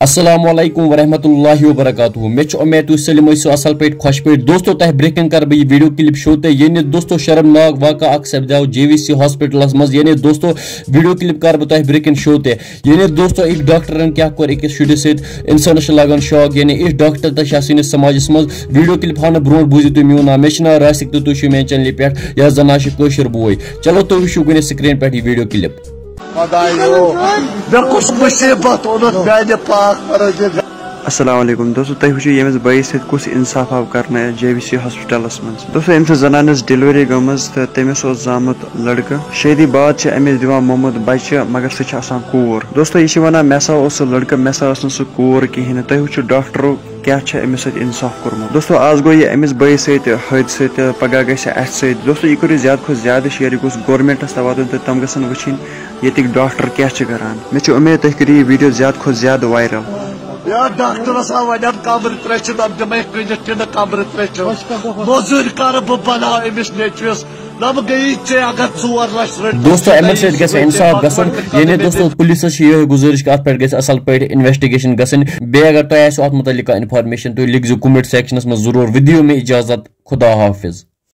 السلام علیکم ورحمۃ اللہ وبرکاتہ میں امید تھی سلم اصل پہ خوش پہ دوستو تہ برکنگ کر بہ ویڈیو کلپ شو تے یہ دوستو شرمناک واقعہ اک سپدیو JVC ہاسپٹلس مز یہ دوستو ویڈیو کلپ کر بہ تہ برکنگ شو تے یہ دوستو ایک ڈاکٹرن کیا کور اکس شرس ست انسانس لگان شاک اس ڈاکٹر تہ سنس سماجس مز ویڈیو کلپ ہاؤ برو بوزو تھی میون نام مے ناو راسک تو تھی میان چینل پہ یا زن کوشر بوے چلو تو وچھو گنے سکرین پہ یہ ویڈیو کلپ السلام علیکم دوستو تھی وچو یمس بھائی ست کس انصاف آو کرنا JVC ہاسپٹلس من دوستو امس زنانس ڈیلیوری گمز تو تمس زامت لڑکہ شادی بعد امس دان مومت بچہ مگر سہ کور دوستو یہ ونان مے سا سہ لڑکہ مے سا سہ کور کہین تھی وچو ڈاکٹرو کیا امس ست انصاف کورمت دوستو آز گو یہ امس بھائی ست حادثہ پگہ گھس اتھ ست دوستو یہ کرو زیادہ کھت زیادہ شیئر یہ گوس گورمنٹس تہ واتن تو تم گھن وچن یتک ڈاکٹر کیا کران مے امید تھی کرو یہ ویڈیو زیادہ کھت زیادہ وائرل یا ڈاکٹرس آو ون قبر ترچ دم دمے کنت کن قبر ترچ موزور کر بہ بنا امس نیچوس دم گئی ے اگر 4 لچھ رٹ دوستو امس ست گژھِ انصاف گژھُن یعنی دوستو پولیسس یہ گزارش کہ ات پہ گژھِ اصل پہ انویسٹیگیشن گژھن بیٚیہِ اگر تۄہہِ آسیو ات متعلق انفارمیشن تُہۍ لکھزیو کومنٹ سیکشنس منٛز ضروٗر وِدیو میں اجازت خدا حافظ